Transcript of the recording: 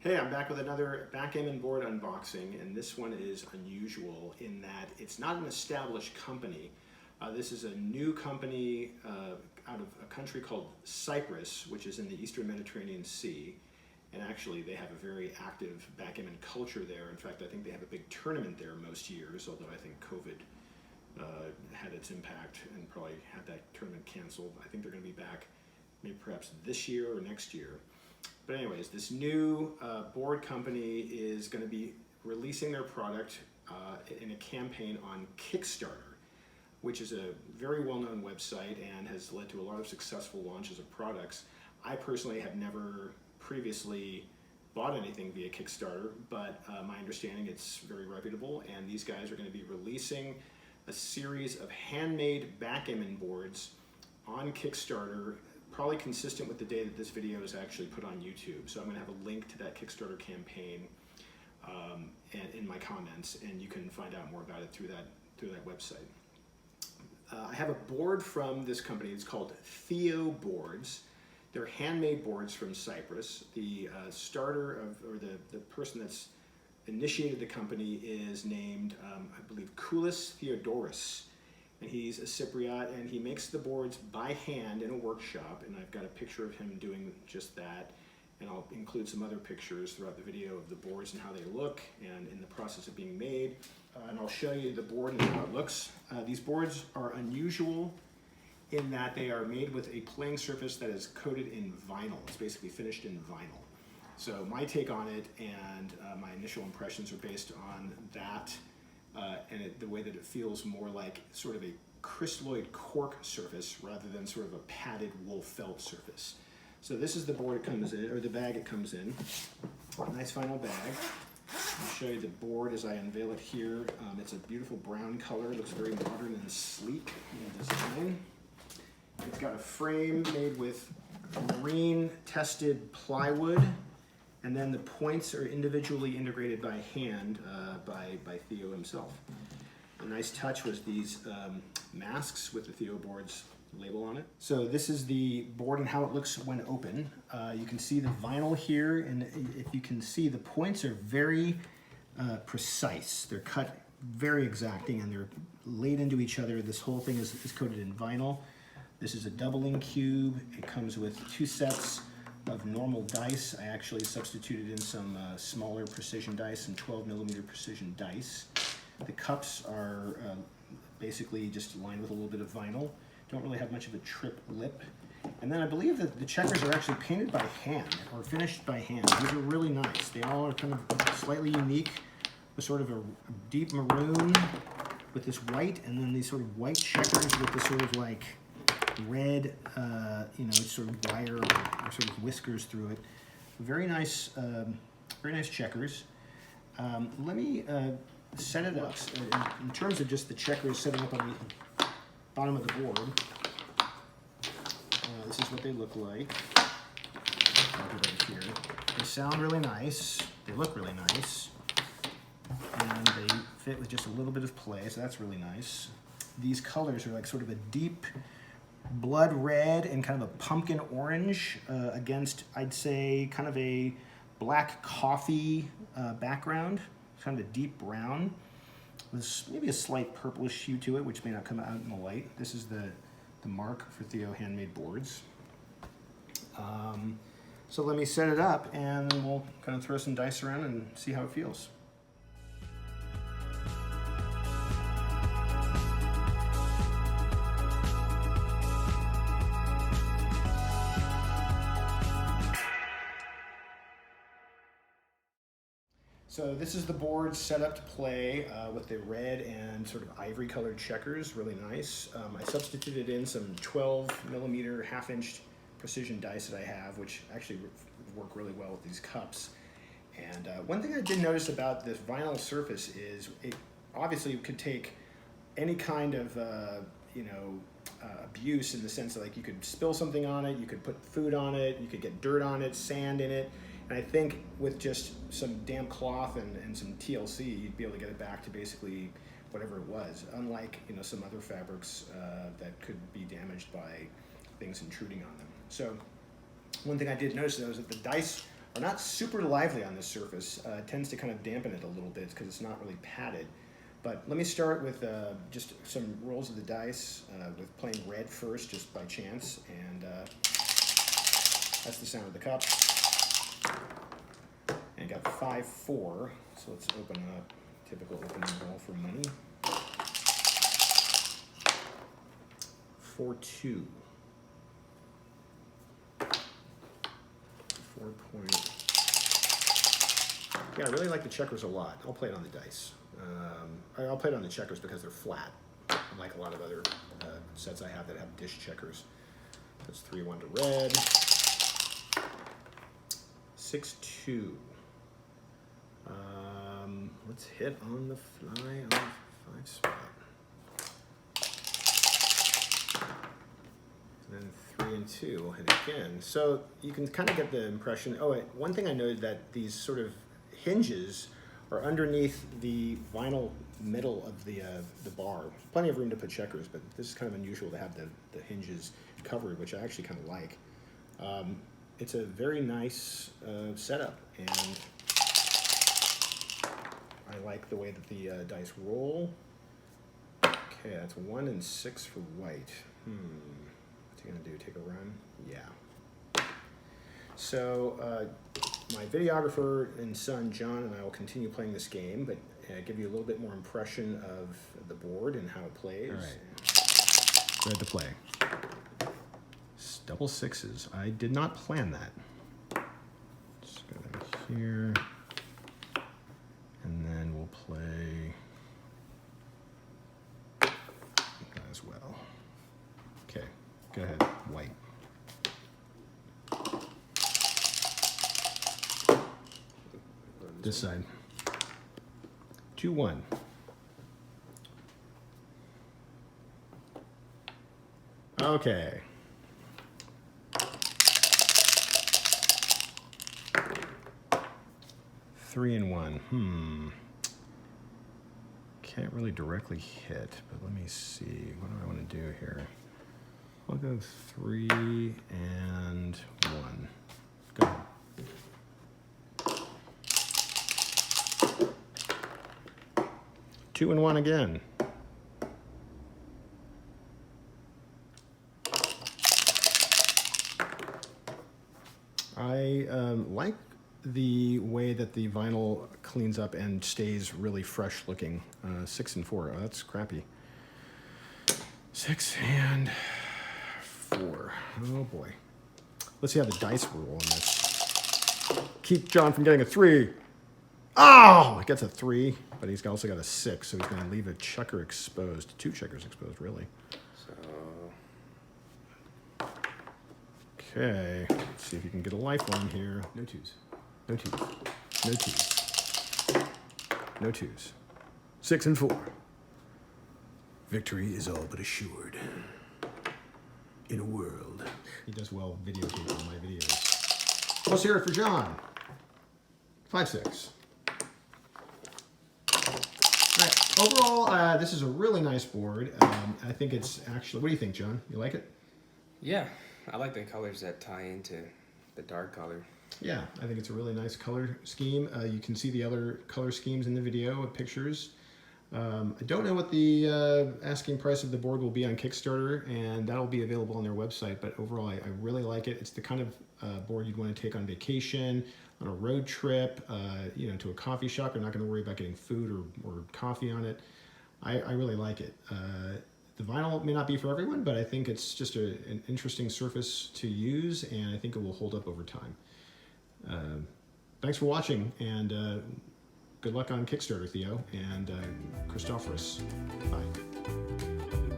Hey, I'm back with another backgammon board unboxing, and this one is unusual in that it's not an established company. This is a new company out of a country called Cyprus, which is in the Eastern Mediterranean Sea. And actually they have a very active backgammon culture there. In fact, I think they have a big tournament there most years, although I think COVID had its impact and probably had that tournament canceled. I think they're going to be back maybe perhaps this year or next year. But anyways, this new board company is going to be releasing their product in a campaign on Kickstarter, which is a very well-known website and has led to a lot of successful launches of products. I personally have never previously bought anything via Kickstarter, but my understanding it's very reputable, and these guys are going to be releasing a series of handmade backgammon boards on Kickstarter, probably consistent with the day that this video is actually put on YouTube. So I'm going to have a link to that Kickstarter campaign in my comments, and you can find out more about it through that website. I have a board from this company. It's called Theo Boards. They're handmade boards from Cyprus. The the person that's initiated the company is named, I believe, Koulis Theodoros. And he's a Cypriot, and he makes the boards by hand in a workshop, and I've got a picture of him doing just that, and I'll include some other pictures throughout the video of the boards and how they look and in the process of being made, and I'll show you the board and how it looks. These boards are unusual in that they are made with a playing surface that is coated in vinyl. It's basically finished in vinyl. So my take on it and my initial impressions are based on that. And the way that it feels more like sort of a crystalloid cork surface rather than sort of a padded wool felt surface. So this is the board it comes in, or the bag it comes in. Nice vinyl bag. I'll show you the board as I unveil it here. It's a beautiful brown color. It looks very modern and sleek in design. It's got a frame made with marine tested plywood, and then the points are individually integrated by hand by Theo himself. A nice touch was these masks with the Theo Boards label on it. So this is the board and how it looks when open. You can see the vinyl here, and if you can see, the points are very precise. They're cut very exacting, and they're laid into each other. This whole thing is coated in vinyl. This is a doubling cube. It comes with 2 sets of normal dice. I actually substituted in some smaller precision dice, some 12mm precision dice. The cups are basically just lined with a little bit of vinyl. Don't really have much of a trip lip. And then I believe that the checkers are actually painted by hand or finished by hand. These are really nice. They all are kind of slightly unique, with sort of a deep maroon with this white, and then these sort of white checkers with this sort of like red, sort of wire or sort of whiskers through it. Very nice checkers. Let me set it up in terms of just the checkers setting up on the bottom of the board. This is what they look like. I'll do that here. They sound really nice. They look really nice, and they fit with just a little bit of play, so that's really nice. These colors are like sort of a deep blood red and kind of a pumpkin orange against, I'd say, kind of a black coffee background, kind of a deep brown. There's maybe a slight purplish hue to it, which may not come out in the light. This is the mark for Theo Handmade Boards. So let me set it up, and then we'll kind of throw some dice around and see how it feels. So this is the board set up to play with the red and sort of ivory colored checkers, really nice. I substituted in some 12mm half-inch precision dice that I have, which actually work really well with these cups. And one thing I did notice about this vinyl surface is it obviously could take any kind of abuse, in the sense that, like, you could spill something on it, you could put food on it, you could get dirt on it, sand in it. And I think with just some damp cloth and some TLC, you'd be able to get it back to basically whatever it was, unlike some other fabrics that could be damaged by things intruding on them. So one thing I did notice, though, is that the dice are not super lively on this surface. It tends to kind of dampen it a little bit because it's not really padded. But let me start with just some rolls of the dice with playing red first, just by chance, and that's the sound of the cup. And got 5-4, so let's open up. Typical opening roll for money. 4-2. 4 point. Yeah, I really like the checkers a lot. I'll play it on the dice. I'll play it on the checkers because they're flat, unlike a lot of other sets I have that have dish checkers. That's 3-1 to red. 6-2. Let's hit on the fly on the 5 spot. And then 3 and 2 will hit again. So you can kind of get the impression. Oh, one thing I noted that these sort of hinges are underneath the vinyl middle of the bar. Plenty of room to put checkers, but this is kind of unusual to have the hinges covered, which I actually kind of like. It's a very nice setup, and I like the way that the dice roll. Okay, that's 1 and 6 for white. What's he gonna do, take a run? Yeah. So my videographer and son, John, and I will continue playing this game, but give you a little bit more impression of the board and how it plays. All right. Red to play. Double sixes. I did not plan that. Just go down here. And then we'll play that as well. Okay, go ahead, white. This side. 2-1. Okay. Three and 1. Can't really directly hit, but let me see. What do I want to do here? I'll go 3 and 1. Go ahead. Two and 1 again. I like the way that the vinyl cleans up and stays really fresh looking. 6 and 4. Oh, that's crappy. 6 and 4. Oh boy. Let's see how the dice roll on this. Keep John from getting a 3. Oh, he gets a 3, but he's also got a 6, so he's going to leave a checker exposed. 2 checkers exposed, really. So. Okay. Let's see if you can get a lifeline here. No 2s. No 2s. No 2s. No 2s. 6 and 4. Victory is all but assured. In a world. He does well videotaping my videos. Let's hear it for John. 5-6. All right. Overall, this is a really nice board. I think it's actually. What do you think, John? You like it? Yeah, I like the colors that tie into the dark color. Yeah, I think it's a really nice color scheme. You can see the other color schemes in the video with pictures. I don't know what the asking price of the board will be on Kickstarter, and that'll be available on their website, but overall I really like it. It's the kind of board you'd want to take on vacation, on a road trip, to a coffee shop. You're not going to worry about getting food or coffee on it. I really like it. The vinyl may not be for everyone, but I think it's just an interesting surface to use, and I think it will hold up over time. Thanks for watching, and good luck on Kickstarter, Theo and Christophorus. Bye.